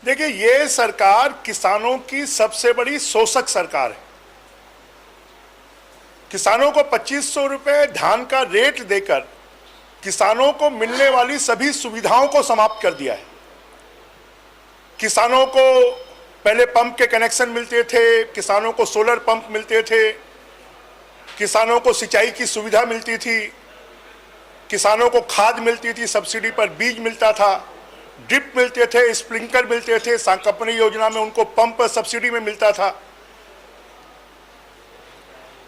देखिए, ये सरकार किसानों की सबसे बड़ी शोषक सरकार है। किसानों को 2500 रुपये धान का रेट देकर किसानों को मिलने वाली सभी सुविधाओं को समाप्त कर दिया है। किसानों को पहले पंप के कनेक्शन मिलते थे, किसानों को सोलर पंप मिलते थे, किसानों को सिंचाई की सुविधा मिलती थी, किसानों को खाद मिलती थी, सब्सिडी पर बीज मिलता था, ड्रिप मिलते थे, स्प्रिंकलर मिलते थे, कंपनी योजना में उनको पंप सब्सिडी में मिलता था।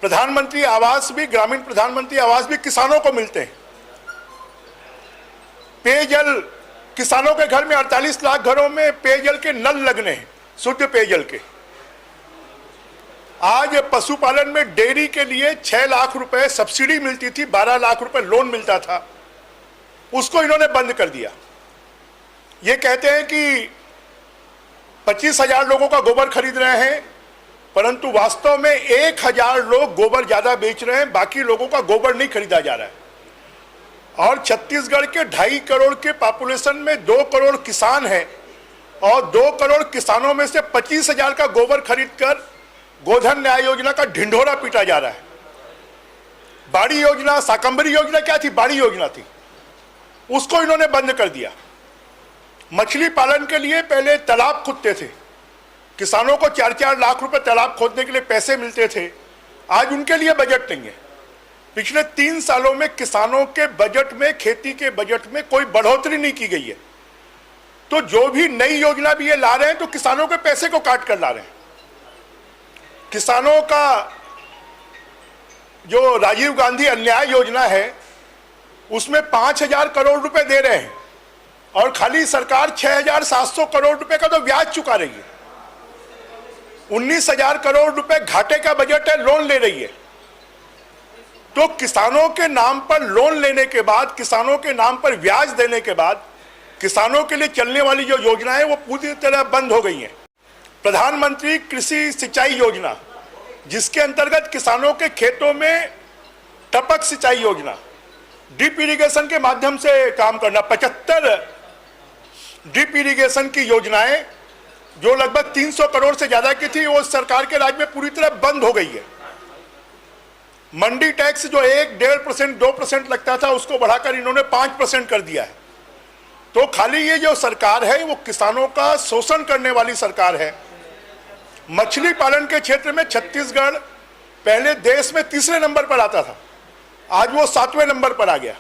प्रधानमंत्री आवास भी, ग्रामीण प्रधानमंत्री आवास भी किसानों को मिलते हैं। पेयजल, किसानों के घर में 48 लाख घरों में पेयजल के नल लगने हैं, शुद्ध पेयजल के। आज पशुपालन में डेयरी के लिए 6 लाख रुपए सब्सिडी मिलती थी, 12 लाख रुपए लोन मिलता था, उसको इन्होंने बंद कर दिया। ये कहते हैं कि 25,000 लोगों का गोबर खरीद रहे हैं, परंतु वास्तव में 1,000 लोग गोबर ज्यादा बेच रहे हैं, बाकी लोगों का गोबर नहीं खरीदा जा रहा है। और छत्तीसगढ़ के 2.5 करोड़ के पॉपुलेशन में 2 करोड़ किसान हैं, और 2 करोड़ किसानों में से 25,000 का गोबर खरीदकर गोधन न्याय योजना का ढिंढोरा पीटा जा रहा है। बाड़ी योजना, शाकंभरी योजना क्या थी? बाड़ी योजना थी, उसको इन्होंने बंद कर दिया। मछली पालन के लिए पहले तालाब खोदते थे, किसानों को 4-4 लाख रुपए तालाब खोदने के लिए पैसे मिलते थे, आज उनके लिए बजट नहीं है। पिछले 3 सालों में किसानों के बजट में, खेती के बजट में कोई बढ़ोतरी नहीं की गई है। तो जो भी नई योजना भी ये ला रहे हैं तो किसानों के पैसे को काट कर ला रहे हैं। किसानों का जो राजीव गांधी अन्याय योजना है उसमें 5,000 करोड़ रुपए दे रहे हैं, और खाली सरकार 6,700 करोड़ रुपए का तो ब्याज चुका रही है। 19,000 करोड़ रुपए घाटे का बजट है, लोन ले रही है। तो किसानों के नाम पर लोन लेने के बाद, किसानों के नाम पर ब्याज देने के बाद, किसानों के लिए चलने वाली जो योजनाएं वो पूरी तरह बंद हो गई हैं। प्रधानमंत्री कृषि सिंचाई योजना, जिसके अंतर्गत किसानों के खेतों में टपक सिंचाई योजना, ड्रिप इरिगेशन के माध्यम से काम करना, 75 ड्रिप इरिगेशन की योजनाएं जो लगभग 300 करोड़ से ज्यादा की थी, वो सरकार के राज में पूरी तरह बंद हो गई है। मंडी टैक्स जो 1-1.5%, 2% लगता था, उसको बढ़ाकर इन्होंने 5% कर दिया है। तो खाली ये जो सरकार है वो किसानों का शोषण करने वाली सरकार है। मछली पालन के क्षेत्र में छत्तीसगढ़ पहले देश में 3रे नंबर पर आता था, आज वो 7वें नंबर पर आ गया।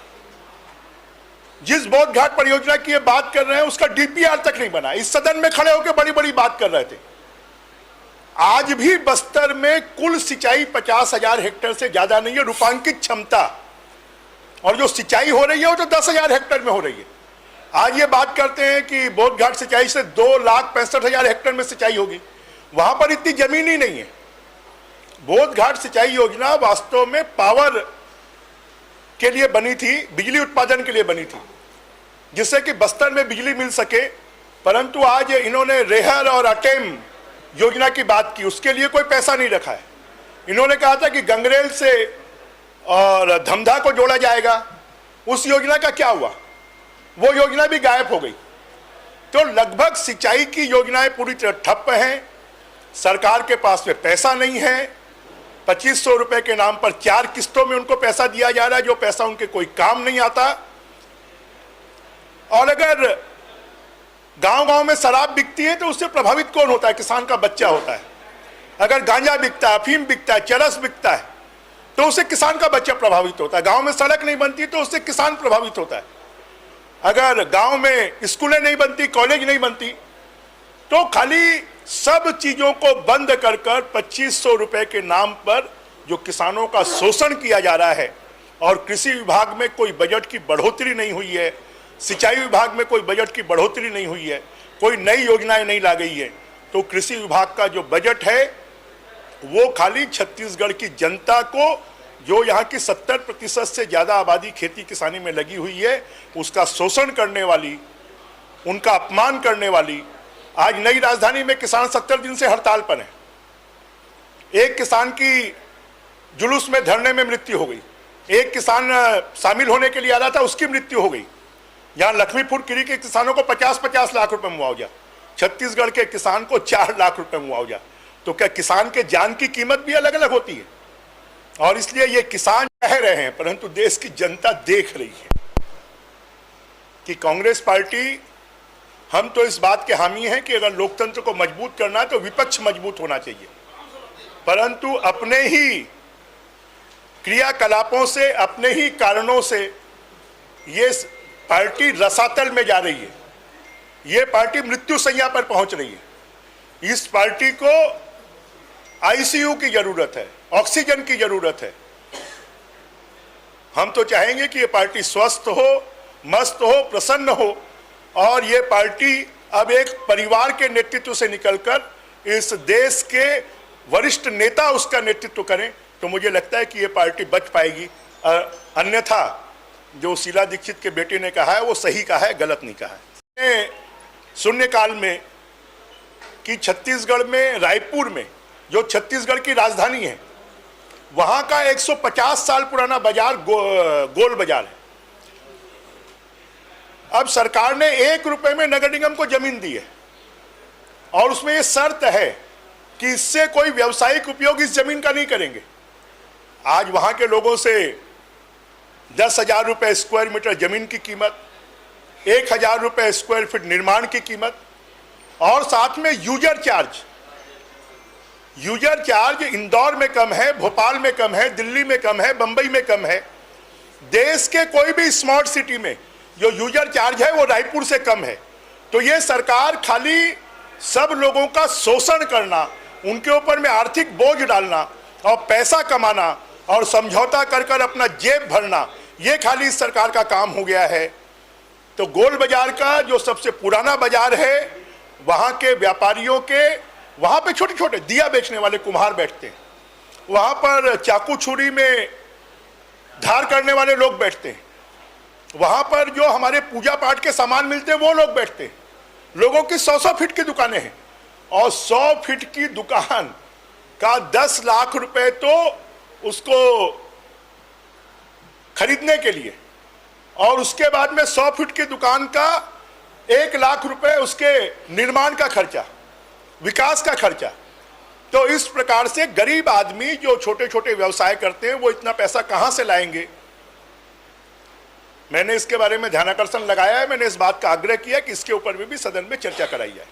जिस बोध घाट परियोजना की ये बात कर रहे हैं उसका डीपीआर तक नहीं बना। इस सदन में खड़े होकर बड़ी बड़ी बात कर रहे थे। आज भी बस्तर में कुल सिंचाई 50,000 हेक्टेयर से ज्यादा नहीं है, रूपांकित क्षमता, और जो सिंचाई हो रही है वो तो 10,000 हेक्टेयर में हो रही है। आज ये बात करते हैं कि बोध घाट सिंचाई से 2,65,000 हेक्टेयर में सिंचाई होगी, वहां पर इतनी जमीन ही नहीं है। बोध घाट सिंचाई योजना वास्तव में पावर के लिए बनी थी, बिजली उत्पादन के लिए बनी थी, जिससे कि बस्तर में बिजली मिल सके। परंतु आज इन्होंने रेहर और अटेम योजना की बात की, उसके लिए कोई पैसा नहीं रखा है। इन्होंने कहा था कि गंगरेल से और धमधा को जोड़ा जाएगा, उस योजना का क्या हुआ? वो योजना भी गायब हो गई। तो लगभग सिंचाई की योजनाएं पूरी तरह ठप्प हैं। सरकार के पास में पैसा नहीं है। 2500 रुपए के नाम पर 4 किस्तों में उनको पैसा दिया जा रहा है, जो पैसा उनके कोई काम नहीं आता। और अगर गांव-गांव में शराब बिकती है तो उससे प्रभावित कौन होता है? किसान का बच्चा होता है। अगर गांजा बिकता है, अफीम बिकता है, चरस बिकता है, तो उससे किसान का बच्चा प्रभावित होता है। गांव में सड़क नहीं बनती तो उससे किसान प्रभावित होता है। अगर गांव में स्कूलें नहीं बनती, कॉलेज नहीं बनती, तो खाली सब चीजों को बंद कर 2500 रुपए के नाम पर जो किसानों का शोषण किया जा रहा है, और कृषि विभाग में कोई बजट की बढ़ोतरी नहीं हुई है, सिंचाई विभाग में कोई बजट की बढ़ोतरी नहीं हुई है, कोई नई योजनाएं नहीं ला गई है, तो कृषि विभाग का जो बजट है वो खाली छत्तीसगढ़ की जनता को, जो यहाँ की 70% से ज्यादा आबादी खेती किसानी में लगी हुई है, उसका शोषण करने वाली, उनका अपमान करने वाली। आज नई राजधानी में किसान 70 दिन से हड़ताल पर हैं। एक किसान की जुलूस में धरने में मृत्यु हो गई, एक किसान शामिल होने के लिए आ रहा था, उसकी मृत्यु हो गई। यहाँ लक्ष्मीपुर किरी के किसानों को 50-50 लाख रुपए मुआवजा, छत्तीसगढ़ के किसान को 4 लाख रुपए मुआवजा। तो क्या किसान के जान की कीमत भी अलग अलग होती है? और इसलिए ये किसान कह रहे हैं, परंतु देश की जनता देख रही है कि कांग्रेस पार्टी, हम तो इस बात के हामी हैं कि अगर लोकतंत्र को मजबूत करना है तो विपक्ष मजबूत होना चाहिए, परंतु अपने ही क्रियाकलापों से, अपने ही कारणों से ये पार्टी रसातल में जा रही है। ये पार्टी मृत्युशैया पर पहुंच रही है। इस पार्टी को आईसीयू की जरूरत है, ऑक्सीजन की जरूरत है। हम तो चाहेंगे कि ये पार्टी स्वस्थ हो, मस्त हो, प्रसन्न हो, और ये पार्टी अब एक परिवार के नेतृत्व से निकलकर इस देश के वरिष्ठ नेता उसका नेतृत्व करें, तो मुझे लगता है कि ये पार्टी बच पाएगी। अन्यथा जो शीला दीक्षित के बेटे ने कहा है वो सही कहा है, गलत नहीं कहा है। शून्यकाल में कि छत्तीसगढ़ में, रायपुर में, जो छत्तीसगढ़ की राजधानी है, वहां का 150 साल पुराना बाजार गोल बाजार है। अब सरकार ने 1 रुपए में नगर निगम को जमीन दी है और उसमें यह शर्त है कि इससे कोई व्यावसायिक उपयोग इस जमीन का नहीं करेंगे। आज वहां के लोगों से 10,000 रुपए स्क्वायर मीटर जमीन की कीमत, 1,000 रुपए स्क्वायर फीट निर्माण की कीमत, और साथ में यूजर चार्ज इंदौर में कम है, भोपाल में कम है, दिल्ली में कम है, बंबई में कम है। देश के कोई भी स्मार्ट सिटी में जो यूजर चार्ज है वो रायपुर से कम है। तो ये सरकार खाली सब लोगों का शोषण करना, उनके ऊपर में आर्थिक बोझ डालना और पैसा कमाना और समझौता कर कर अपना जेब भरना, ये खाली इस सरकार का काम हो गया है। तो गोल बाजार का जो सबसे पुराना बाजार है, वहाँ के व्यापारियों के, वहाँ पे छोटे छोटे दिया बेचने वाले कुम्हार बैठते हैं, वहाँ पर चाकू छुरी में धार करने वाले लोग बैठते हैं, वहाँ पर जो हमारे पूजा पाठ के सामान मिलते हैं वो लोग बैठते हैं। लोगों की 100-100 फीट की दुकानें हैं और 100 फीट की दुकान का 10 लाख रुपए तो उसको खरीदने के लिए, और उसके बाद में 100 फीट की दुकान का 1 लाख रुपए उसके निर्माण का खर्चा, विकास का खर्चा। तो इस प्रकार से गरीब आदमी जो छोटे छोटे व्यवसाय करते हैं वो इतना पैसा कहां से लाएंगे? मैंने इसके बारे में ध्यानाकर्षण लगाया है, मैंने इस बात का आग्रह किया कि इसके ऊपर भी सदन में चर्चा कराई जाए।